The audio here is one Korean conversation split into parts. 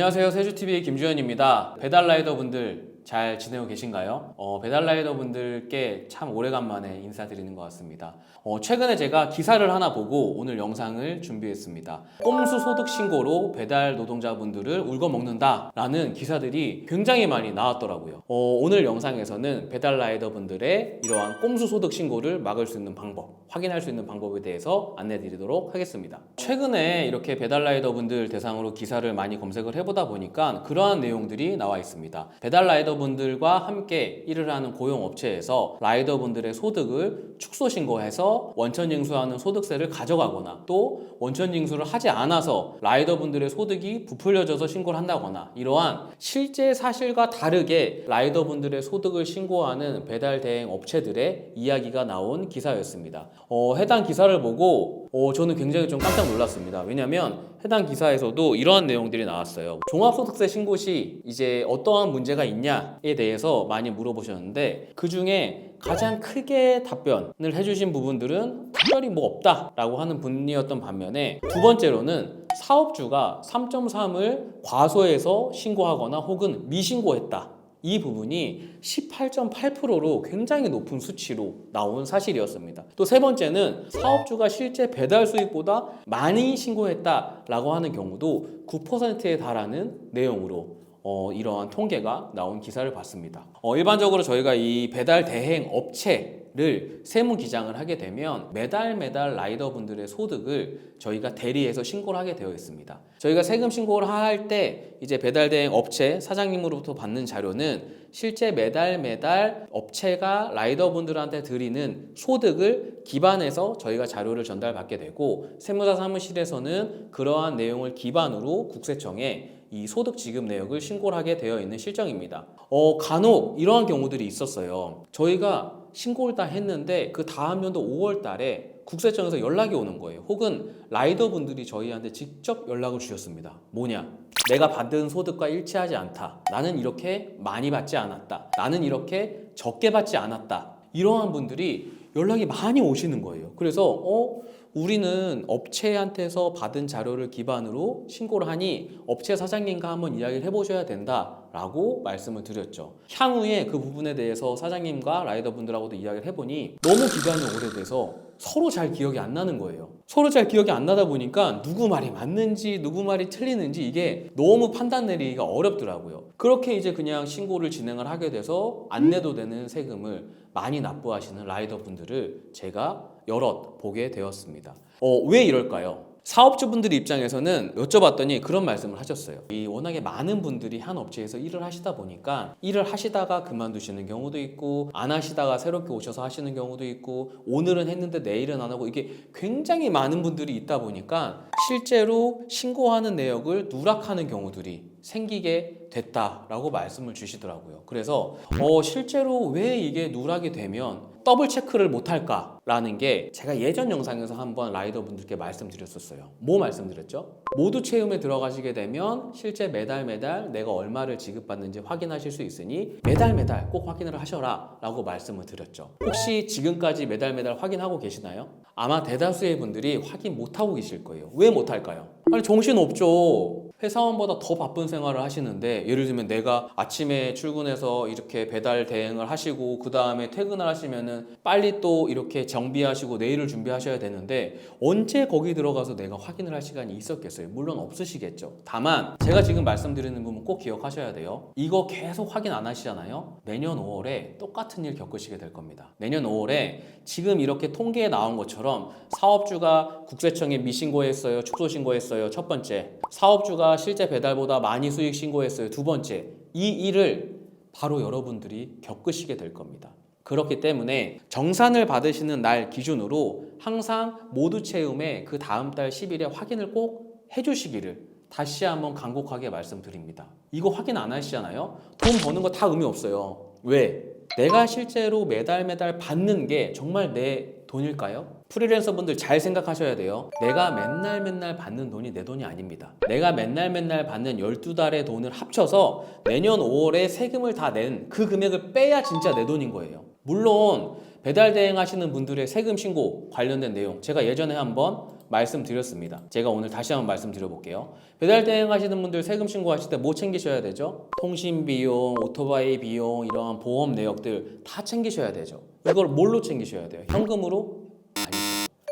안녕하세요. 세주TV의 김주현입니다. 배달라이더 분들 잘 지내고 계신가요? 배달라이더 분들께 참 오래간만에 인사드리는 것 같습니다. 최근에 제가 기사를 하나 보고 오늘 영상을 준비했습니다. 꼼수 소득 신고로 배달 노동자분들을 울거먹는다 라는 기사들이 굉장히 많이 나왔더라고요. 오늘 영상에서는 배달라이더 분들의 이러한 꼼수 소득 신고를 막을 수 있는 방법, 확인할 수 있는 방법에 대해서 안내드리도록 하겠습니다. 최근에 이렇게 배달라이더 분들 대상으로 기사를 많이 검색을 해보다 보니까 그러한 내용들이 나와 있습니다. 배달라이더 분들과 함께 일을 하는 고용업체에서 라이더분들의 소득을 축소 신고해서 원천징수하는 소득세를 가져가거나 또 원천징수를 하지 않아서 라이더분들의 소득이 부풀려져서 신고를 한다거나 이러한 실제 사실과 다르게 라이더분들의 소득을 신고하는 배달 대행 업체들의 이야기가 나온 기사였습니다. 해당 기사를 보고 저는 굉장히 좀 깜짝 놀랐습니다. 왜냐하면 해당 기사에서도 이러한 내용들이 나왔어요. 종합소득세 신고 시 이제 어떠한 문제가 있냐에 대해서 많이 물어보셨는데 그 중에 가장 크게 답변을 해주신 부분들은 특별히 뭐 없다라고 하는 분이었던 반면에 두 번째로는 사업주가 3.3을 과소해서 신고하거나 혹은 미신고했다. 이 부분이 18.8%로 굉장히 높은 수치로 나온 사실이었습니다. 또 세 번째는 사업주가 실제 배달 수익보다 많이 신고했다라고 하는 경우도 9%에 달하는 내용으로 이러한 통계가 나온 기사를 봤습니다. 일반적으로 저희가 이 배달 대행 업체를 세무 기장을 하게 되면 매달 라이더분들의 소득을 저희가 대리해서 신고를 하게 되어 있습니다. 저희가 세금 신고를 할 때 이제 배달 대행 업체 사장님으로부터 받는 자료는 실제 매달 업체가 라이더분들한테 드리는 소득을 기반해서 저희가 자료를 전달받게 되고 세무사 사무실에서는 그러한 내용을 기반으로 국세청에 이 소득 지급 내역을 신고를 하게 되어 있는 실정입니다. 간혹 이러한 경우들이 있었어요. 저희가 신고를 다 했는데 그 다음 연도 5월 달에 국세청에서 연락이 오는 거예요. 혹은 라이더분들이 저희한테 직접 연락을 주셨습니다. 뭐냐? 내가 받은 소득과 일치하지 않다. 나는 이렇게 많이 받지 않았다. 나는 이렇게 적게 받지 않았다. 이러한 분들이 연락이 많이 오시는 거예요. 그래서 우리는 업체한테서 받은 자료를 기반으로 신고를 하니 업체 사장님과 한번 이야기를 해보셔야 된다라고 말씀을 드렸죠. 향후에 그 부분에 대해서 사장님과 라이더분들하고도 이야기를 해보니 너무 기간이 오래돼서 서로 잘 기억이 안 나는 거예요. 서로 잘 기억이 안 나다 보니까 누구 말이 맞는지 누구 말이 틀리는지 이게 너무 판단 내리기가 어렵더라고요. 그렇게 이제 그냥 신고를 진행을 하게 돼서 안 내도 되는 세금을 많이 납부하시는 라이더분들을 제가 여럿 보게 되었습니다. 왜 이럴까요? 사업주분들 입장에서는 여쭤봤더니 그런 말씀을 하셨어요. 워낙에 많은 분들이 한 업체에서 일을 하시다 보니까 일을 하시다가 그만두시는 경우도 있고 안 하시다가 새롭게 오셔서 하시는 경우도 있고 오늘은 했는데 내일은 안 하고 이게 굉장히 많은 분들이 있다 보니까 실제로 신고하는 내역을 누락하는 경우들이 생기게 됐다라고 말씀을 주시더라고요. 그래서 실제로 왜 이게 누락이 되면 더블 체크를 못할까라는 게 제가 예전 영상에서 한번 라이더분들께 말씀드렸었어요. 뭐 말씀드렸죠? 모두 채움에 들어가시게 되면 실제 매달 내가 얼마를 지급받는지 확인하실 수 있으니 매달 꼭 확인을 하셔라 라고 말씀을 드렸죠. 혹시 지금까지 매달 확인하고 계시나요? 아마 대다수의 분들이 확인 못하고 계실 거예요. 왜 못할까요? 아니 정신없죠. 회사원보다 더 바쁜 생활을 하시는데 예를 들면 내가 아침에 출근해서 이렇게 배달 대행을 하시고 그 다음에 퇴근을 하시면은 빨리 또 이렇게 정비하시고 내일을 준비하셔야 되는데 언제 거기 들어가서 내가 확인을 할 시간이 있었겠어요? 물론 없으시겠죠. 다만 제가 지금 말씀드리는 부분 꼭 기억하셔야 돼요. 이거 계속 확인 안 하시잖아요. 내년 5월에 똑같은 일 겪으시게 될 겁니다. 내년 5월에 지금 이렇게 통계에 나온 것처럼 사업주가 국세청에 미신고했어요, 축소 신고했어요. 첫 번째, 사업주가 실제 배달보다 많이 수익 신고했어요. 두 번째, 이 일을 바로 여러분들이 겪으시게 될 겁니다. 그렇기 때문에 정산을 받으시는 날 기준으로 항상 모두 채움에 그 다음 달 10일에 확인을 꼭 해주시기를 다시 한번 간곡하게 말씀드립니다. 이거 확인 안 하시잖아요? 돈 버는 거 다 의미 없어요. 왜? 내가 실제로 매달 받는 게 정말 내 돈일까요? 프리랜서 분들 잘 생각하셔야 돼요. 내가 맨날 받는 돈이 내 돈이 아닙니다. 내가 맨날 받는 12달의 돈을 합쳐서 내년 5월에 세금을 다 낸 그 금액을 빼야 진짜 내 돈인 거예요. 물론 배달 대행 하시는 분들의 세금 신고 관련된 내용 제가 예전에 한번 말씀드렸습니다. 제가 오늘 다시 한번 말씀드려볼게요. 배달 대행 하시는 분들 세금 신고하실 때 뭐 챙기셔야 되죠? 통신 비용, 오토바이 비용, 이러한 보험 내역들 다 챙기셔야 되죠. 이걸 뭘로 챙기셔야 돼요? 현금으로?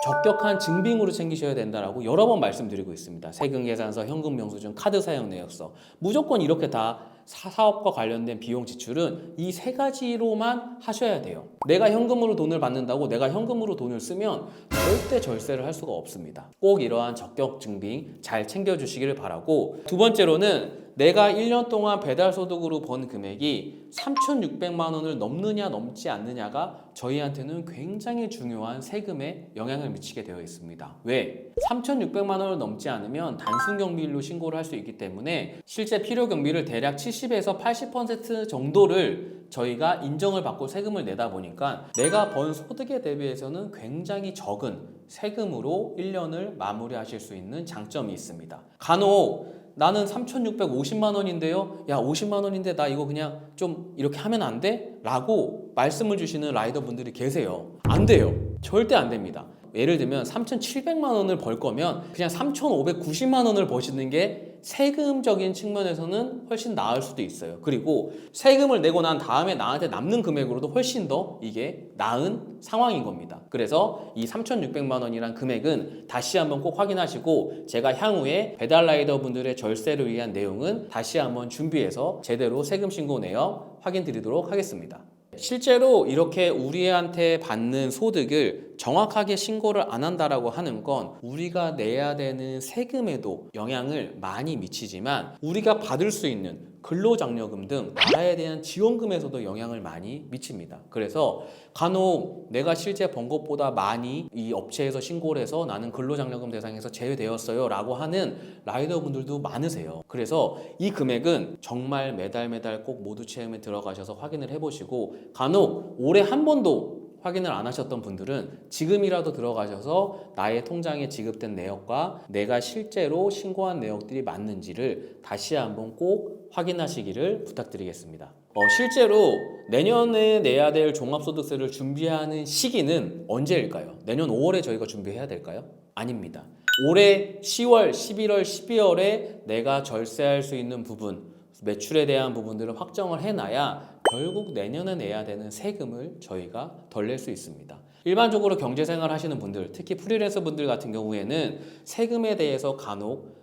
적격한 증빙으로 챙기셔야 된다라고 여러 번 말씀드리고 있습니다. 세금 계산서, 현금 영수증, 카드 사용 내역서. 무조건 이렇게 다 사업과 관련된 비용 지출은 이 세 가지로만 하셔야 돼요. 내가 현금으로 돈을 받는다고 내가 현금으로 돈을 쓰면 절대 절세를 할 수가 없습니다. 꼭 이러한 적격 증빙 잘 챙겨주시기를 바라고, 두 번째로는 내가 1년 동안 배달 소득으로 번 금액이 3,600만 원을 넘느냐 넘지 않느냐가 저희한테는 굉장히 중요한 세금에 영향을 미치게 되어 있습니다. 왜? 3,600만 원을 넘지 않으면 단순 경비일로 신고를 할 수 있기 때문에 실제 필요 경비를 대략 70에서 80% 정도를 저희가 인정을 받고 세금을 내다 보니까 내가 번 소득에 대비해서는 굉장히 적은 세금으로 1년을 마무리하실 수 있는 장점이 있습니다. 간혹 나는 3,650만 원인데요. 야, 50만 원인데 나 이거 그냥 좀 이렇게 하면 안 돼? 라고 말씀을 주시는 라이더 분들이 계세요. 안 돼요. 절대 안 됩니다. 예를 들면 3,700만 원을 벌 거면 그냥 3,590만 원을 버시는 게 세금적인 측면에서는 훨씬 나을 수도 있어요. 그리고 세금을 내고 난 다음에 나한테 남는 금액으로도 훨씬 더 이게 나은 상황인 겁니다. 그래서 이 3,600만 원이란 금액은 다시 한번 꼭 확인하시고, 제가 향후에 배달라이더 분들의 절세를 위한 내용은 다시 한번 준비해서 제대로 세금 신고 내역 확인 드리도록 하겠습니다. 실제로 이렇게 우리한테 받는 소득을 정확하게 신고를 안 한다라고 하는 건 우리가 내야 되는 세금에도 영향을 많이 미치지만 우리가 받을 수 있는 근로장려금 등 나라에 대한 지원금에서도 영향을 많이 미칩니다. 그래서 간혹 내가 실제 번 것보다 많이 이 업체에서 신고를 해서 나는 근로장려금 대상에서 제외되었어요 라고 하는 라이더분들도 많으세요. 그래서 이 금액은 정말 매달 꼭 모두 체험에 들어가셔서 확인을 해보시고, 간혹 올해 한 번도 확인을 안 하셨던 분들은 지금이라도 들어가셔서 나의 통장에 지급된 내역과 내가 실제로 신고한 내역들이 맞는지를 다시 한번 꼭 확인하시기를 부탁드리겠습니다. 실제로 내년에 내야 될 종합소득세를 준비하는 시기는 언제일까요? 내년 5월에 저희가 준비해야 될까요? 아닙니다. 올해 10월, 11월, 12월에 내가 절세할 수 있는 부분, 매출에 대한 부분들을 확정을 해놔야 결국 내년에 내야 되는 세금을 저희가 덜 낼 수 있습니다. 일반적으로 경제생활 하시는 분들, 특히 프리랜서 분들 같은 경우에는 세금에 대해서 간혹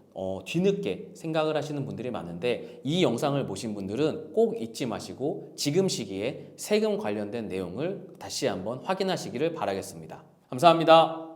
뒤늦게 생각을 하시는 분들이 많은데, 이 영상을 보신 분들은 꼭 잊지 마시고 지금 시기에 세금 관련된 내용을 다시 한번 확인하시기를 바라겠습니다. 감사합니다.